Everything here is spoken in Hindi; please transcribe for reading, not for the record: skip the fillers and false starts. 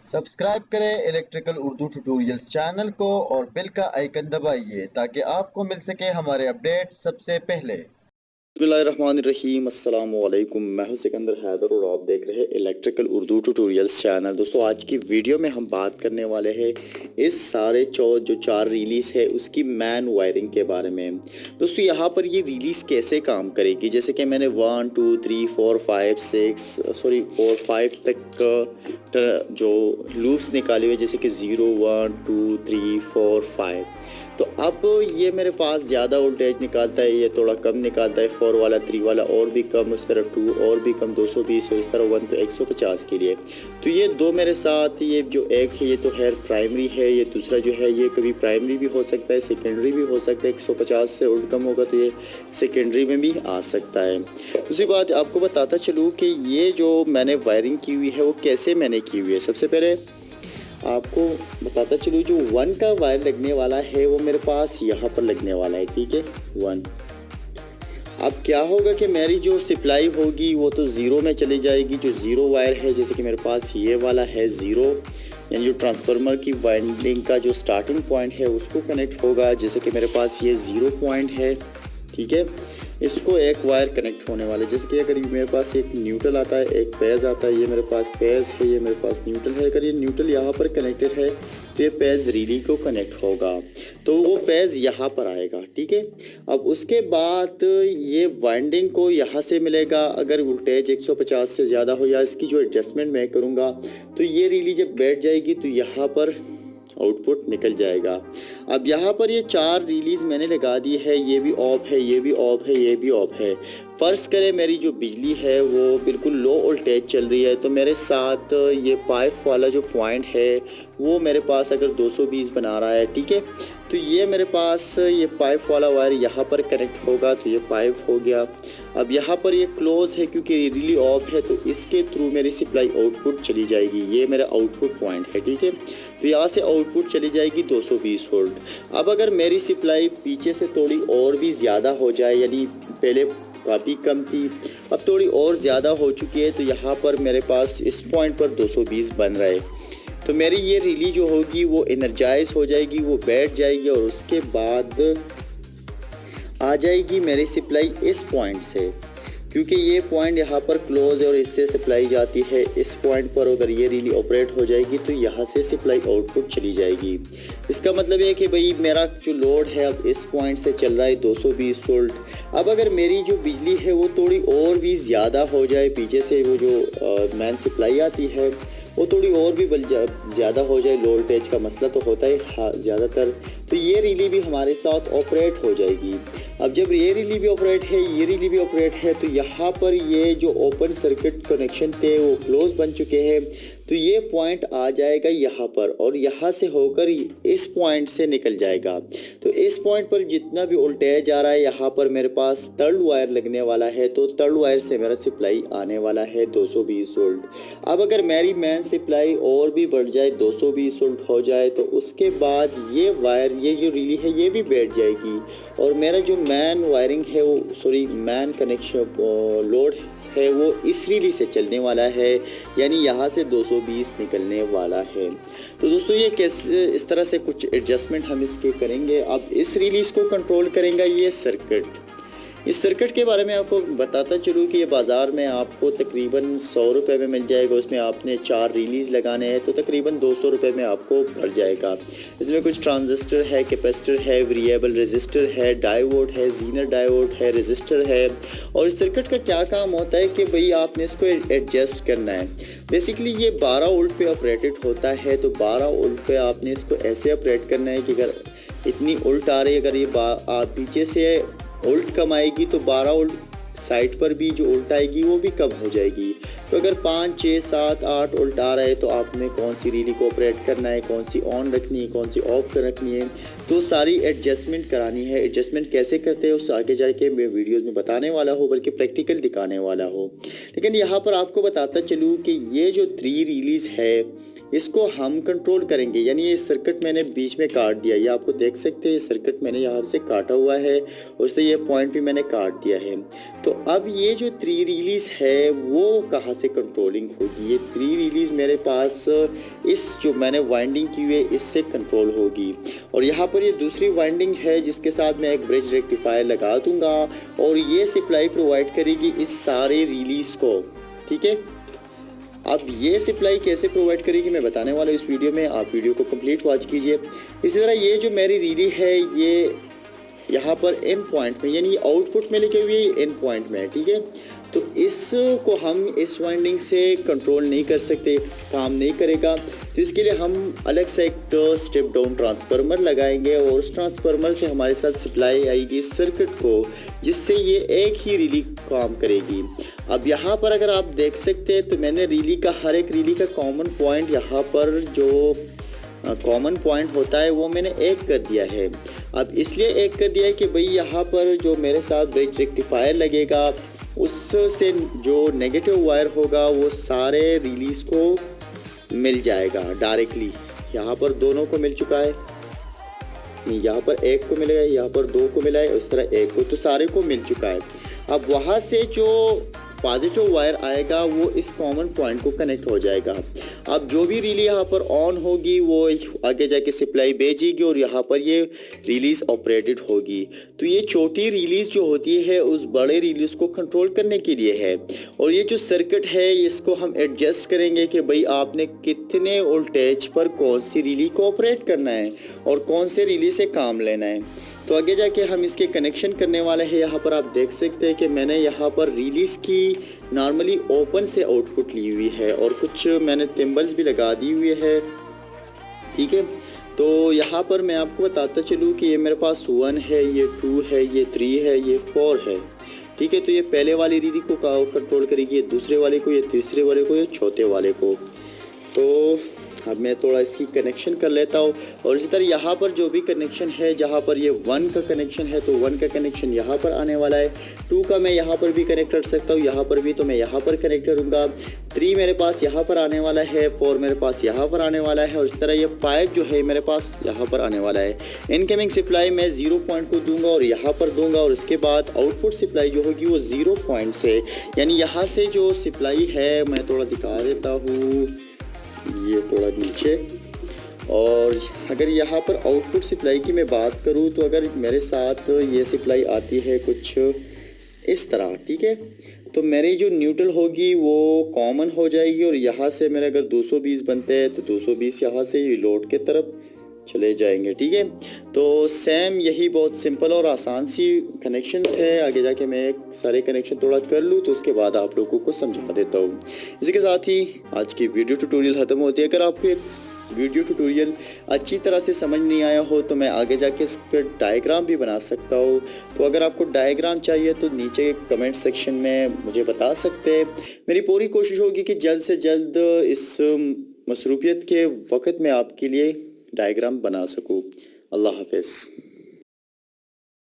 सब्सक्राइब करें इलेक्ट्रिकल उर्दू ट्यूटोरियल्स चैनल को और बेल का आइकन दबाइए ताकि आपको मिल सके हमारे अपडेट सबसे पहले। बिस्मिल्लाहिर्रहमानिर्रहीम, अस्सलाम वालेकुम। मैं हूं सिकंदर हैदर और आप देख रहे हैं इलेक्ट्रिकल उर्दू ट्यूटोरियल्स चैनल। दोस्तों, आज की वीडियो में हम बात करने वाले हैं इस सारे जो चार रिलीज़ है उसकी मैन वायरिंग के बारे में। दोस्तों, यहाँ पर ये रिलीज़ कैसे काम करेगी, जैसे कि मैंने 1 2 3 4 5 6 सॉरी 4 5 तक जो लूप्स निकाले हुए, जैसे कि 0 1 2 3 4 5। तो अब ये मेरे पास ज़्यादा वोल्टेज निकालता है, ये थोड़ा कम निकालता है, 4 वाला 3 वाला और भी कम, उस तरह 2 और भी कम 220 और इस तरह 1 तो 150 के लिए। तो ये दो मेरे साथ, ये जो एक है ये तो है प्राइमरी है, ये दूसरा जो है ये कभी प्राइमरी भी हो सकता है, सेकेंडरी भी हो सकता है। 150 से उल्ट कम होगा तो ये सेकेंडरी में भी आ सकता है। दूसरी बात आपको बताता चलूँ कि ये जो मैंने वायरिंग की हुई है वो कैसे मैंने की हुई है। सबसे पहले आपको बताता चलूँ, जो 1 का वायर लगने वाला है वो मेरे पास यहाँ पर लगने वाला है, ठीक है 1। अब क्या होगा कि मेरी जो सप्लाई होगी वो तो ज़ीरो में चली जाएगी। जो ज़ीरो वायर है, जैसे कि मेरे पास ये वाला है ज़ीरो, यानी जो ट्रांसफार्मर की वाइंडिंग का जो स्टार्टिंग पॉइंट है उसको कनेक्ट होगा। जैसे कि मेरे पास ये ज़ीरो पॉइंट है, ठीक है, इसको एक वायर कनेक्ट होने वाले। जैसे कि अगर मेरे पास एक न्यूट्रल आता है, एक पेज आता है, ये मेरे पास पेज है, ये मेरे पास न्यूट्रल है। अगर ये न्यूट्रल यहाँ पर कनेक्टेड है तो ये पेज रिली को कनेक्ट होगा, तो वो पेज यहाँ पर आएगा, ठीक है। अब उसके बाद ये वाइंडिंग को यहाँ से मिलेगा। अगर वोल्टेज 150 से ज़्यादा हो या इसकी जो एडजस्टमेंट मैं करूँगा तो ये रिली जब बैठ जाएगी तो यहाँ पर आउटपुट निकल जाएगा। अब यहाँ पर ये चार रिलीज मैंने लगा दी है, ये भी ऑफ है, ये भी ऑफ है, ये भी ऑफ है। फ़र्ज़ करें मेरी जो बिजली है वो बिल्कुल लो वोल्टेज चल रही है, तो मेरे साथ ये पाइप वाला जो पॉइंट है वो मेरे पास अगर 220 बना रहा है, ठीक है, तो ये मेरे पास ये पाइप वाला वायर यहाँ पर कनेक्ट होगा, तो ये पाइप हो गया। अब यहाँ पर ये क्लोज है क्योंकि रिली ऑफ है, तो इसके थ्रू मेरी सप्लाई आउटपुट चली जाएगी। ये मेरा आउटपुट पॉइंट है, ठीक है, तो यहाँ से आउटपुट चली जाएगी 220 वोल्ट। अब अगर मेरी सप्लाई पीछे से थोड़ी और भी ज़्यादा हो जाए, यानी पहले काफ़ी कम थी अब थोड़ी और ज़्यादा हो चुकी है, तो यहाँ पर मेरे पास इस पॉइंट पर 220 बन रहा है, तो मेरी ये रिली जो होगी वो एनर्जाइज हो जाएगी, वो बैठ जाएगी और उसके बाद आ जाएगी मेरी सप्लाई इस पॉइंट से। क्योंकि ये पॉइंट यहाँ पर क्लोज है और इससे सप्लाई जाती है इस पॉइंट पर। अगर ये रिली ऑपरेट हो जाएगी तो यहाँ से सप्लाई आउटपुट चली जाएगी। इसका मतलब है कि भाई मेरा जो लोड है अब इस पॉइंट से चल रहा है 220 वोल्ट। अब अगर मेरी जो बिजली है वो थोड़ी और भी ज़्यादा हो जाए, पीछे से वो जो मैन सप्लाई आती है वो थोड़ी और भी ज़्यादा हो जाए, लो वोल्टेज का मसला तो होता है ज़्यादातर, तो ये रिली भी हमारे साथ ऑपरेट हो जाएगी। अब जब ये रिली भी ऑपरेट है, ये रिली भी ऑपरेट है, तो यहाँ पर ये जो ओपन सर्किट कनेक्शन थे वो क्लोज बन चुके हैं, तो ये पॉइंट आ जाएगा यहाँ पर और यहाँ से होकर इस पॉइंट से निकल जाएगा। तो इस पॉइंट पर जितना भी वोल्टेज आ रहा है, यहाँ पर मेरे पास थर्ड वायर लगने वाला है, तो थर्ड वायर से मेरा सप्लाई आने वाला है 220 वोल्ट। अब अगर मेरी मैन सप्लाई और भी बढ़ जाए, 220 वोल्ट हो जाए, तो उसके बाद ये वायर, ये जो रिली है ये भी बैठ जाएगी और मेरा जो मैन वायरिंग है वो मैन कनेक्शन लोड है वो इस रिली से चलने वाला है, यानी यहाँ से 220 निकलने वाला है। तो दोस्तों, ये कैसे इस तरह से कुछ एडजस्टमेंट हम इसके करेंगे। अब इस रिलीज़ को कंट्रोल करेंगे ये सर्किट। इस सर्किट के बारे में आपको बताता चलूँ कि ये बाज़ार में आपको तकरीबन 100 रुपये में मिल जाएगा। उसमें आपने 4 रिलीज़ लगाने हैं तो तकरीबन 200 रुपये में आपको पड़ जाएगा। इसमें कुछ ट्रांजिस्टर है, कैपेसिटर है, वेरिएबल रेजिस्टर है, डायोड है, जीनर डायोड है, रेजिस्टर है। और इस सर्किट का क्या काम होता है कि भाई आपने इसको एडजस्ट करना है। बेसिकली ये 12 वोल्ट पे ऑपरेटेड होता है, तो 12 वोल्ट पे आपने इसको ऐसे ऑपरेट करना है कि अगर इतनी उल्ट आ रही है, अगर ये पीछे से उल्ट कम आएगी तो 12 वोल्ट साइड पर भी जो उल्ट आएगी वो भी कम हो जाएगी। तो अगर 5 6 7 8 उल्ट आ रहा है तो आपने कौन सी रिली को ऑपरेट करना है, कौन सी ऑन रखनी है, कौन सी ऑफ रखनी है, तो सारी एडजस्टमेंट करानी है। एडजस्टमेंट कैसे करते हैं उस आगे जाके मैं वीडियोस में बताने वाला हूँ, बल्कि प्रैक्टिकल दिखाने वाला हूँ। लेकिन यहाँ पर आपको बताता चलूँ कि ये जो 3 रिलीज़ है इसको हम कंट्रोल करेंगे। यानी ये सर्किट मैंने बीच में काट दिया, ये आपको देख सकते हैं, ये सर्किट मैंने यहाँ से काटा हुआ है और उससे ये पॉइंट भी मैंने काट दिया है। तो अब ये जो 3 रिलीज़ है वो कहाँ से कंट्रोलिंग होगी? ये 3 रिलीज़ मेरे पास इस जो मैंने वाइंडिंग की हुई है इससे कंट्रोल होगी। और यहाँ पर ये दूसरी वाइंडिंग है जिसके साथ मैं एक ब्रिज रेक्टिफायर लगा दूंगा और ये सप्लाई प्रोवाइड करेगी इस सारे रिलीज़ को। ठीक है, अब ये सप्लाई कैसे प्रोवाइड करेगी मैं बताने वाला हूँ इस वीडियो में, आप वीडियो को कंप्लीट वॉच कीजिए। इसी तरह ये जो मेरी रिली है ये यहाँ पर एंड पॉइंट में, यानी आउटपुट में लिखे हुए एंड पॉइंट में है। ठीक है, तो इसको हम इस वाइंडिंग से कंट्रोल नहीं कर सकते, काम नहीं करेगा। तो इसके लिए हम अलग से एक स्टेप डाउन ट्रांसफार्मर लगाएंगे और उस ट्रांसफार्मर से हमारे साथ सप्लाई आएगी सर्किट को, जिससे ये एक ही रिली काम करेगी। अब यहाँ पर अगर आप देख सकते हैं तो मैंने रिली का हर एक रिली का कॉमन पॉइंट यहाँ पर जो कॉमन पॉइंट होता है वो मैंने एक कर दिया है। अब इसलिए एक कर दिया है कि भाई यहाँ पर जो मेरे साथ ब्रिज रेक्टिफायर लगेगा उससे जो नेगेटिव वायर होगा वो सारे रिलीज को मिल जाएगा डायरेक्टली। यहाँ पर दोनों को मिल चुका है, यहाँ पर एक को मिलेगा, यहाँ पर 2 को मिला है, उस तरह एक को, तो सारे को मिल चुका है। अब वहाँ से जो पॉजिटिव वायर आएगा वो इस कॉमन पॉइंट को कनेक्ट हो जाएगा। अब जो भी रिली यहाँ पर ऑन होगी वो आगे जाके सप्लाई भेजेगी और यहाँ पर ये रिलीज ऑपरेटेड होगी। तो ये छोटी रिलीज जो होती है उस बड़े रिलीज को कंट्रोल करने के लिए है। और ये जो सर्किट है इसको हम एडजस्ट करेंगे कि भाई आपने कितने वोल्टेज पर कौन सी रिली को ऑपरेट करना है और कौन से रिली से काम लेना है। तो आगे जाके हम इसके कनेक्शन करने वाले हैं। यहाँ पर आप देख सकते हैं कि मैंने यहाँ पर रिलीज की नॉर्मली ओपन से आउटपुट ली हुई है और कुछ मैंने टिम्बर्स भी लगा दी हुई है। ठीक है, तो यहाँ पर मैं आपको बताता चलूँ कि ये मेरे पास 1 है, ये 2 है, ये 3 है, ये 4 है। ठीक है, तो ये पहले वाली रिली को कंट्रोल करेगी, ये दूसरे वाले को, ये तीसरे वाले को, ये चौथे वाले को। तो अब मैं थोड़ा इसकी कनेक्शन कर लेता हूँ। और इसी तरह यहाँ पर जो भी कनेक्शन है, जहाँ पर ये 1 का कनेक्शन है तो 1 का कनेक्शन यहाँ पर आने वाला है, 2 का मैं यहाँ पर भी कनेक्ट कर सकता हूँ, यहाँ पर भी, तो मैं यहाँ पर कनेक्ट करूँगा। 3 मेरे पास यहाँ पर आने वाला है, 4 मेरे पास यहाँ पर आने वाला है और इस तरह ये 5 जो है मेरे पास यहाँ पर आने वाला है। इनकमिंग सप्लाई मैं 0 पॉइंट को दूंगा और यहाँ पर दूंगा और उसके बाद आउटपुट सप्लाई जो होगी वो 0 पॉइंट से, यानी यहाँ से जो सप्लाई है मैं थोड़ा दिखा देता हूँ, ये थोड़ा नीचे। और अगर यहाँ पर आउटपुट सप्लाई की मैं बात करूँ तो अगर मेरे साथ ये सप्लाई आती है कुछ इस तरह, ठीक है, तो मेरी जो न्यूट्रल होगी वो कॉमन हो जाएगी और यहाँ से मेरे अगर 220 बनते हैं तो 220 यहाँ से ये लोड के तरफ चले जाएंगे। ठीक है, तो सेम यही बहुत सिंपल और आसान सी कनेक्शंस है। आगे जाके मैं सारे कनेक्शन थोड़ा कर लूँ तो उसके बाद आप लोगों को समझा देता हूँ। इसी के साथ ही आज की वीडियो ट्यूटोरियल ख़त्म होती है। अगर आपको एक वीडियो ट्यूटोरियल अच्छी तरह से समझ नहीं आया हो तो मैं आगे जाके इस पर डायग्राम भी बना सकता हूँ। तो अगर आपको डायग्राम चाहिए तो नीचे कमेंट सेक्शन में मुझे बता सकते हैं। मेरी पूरी कोशिश होगी कि जल्द से जल्द इस मसरूफियत के वक्त में आपके लिए डायग्राम बना सकूँ। अल्लाह हाफ़िज़।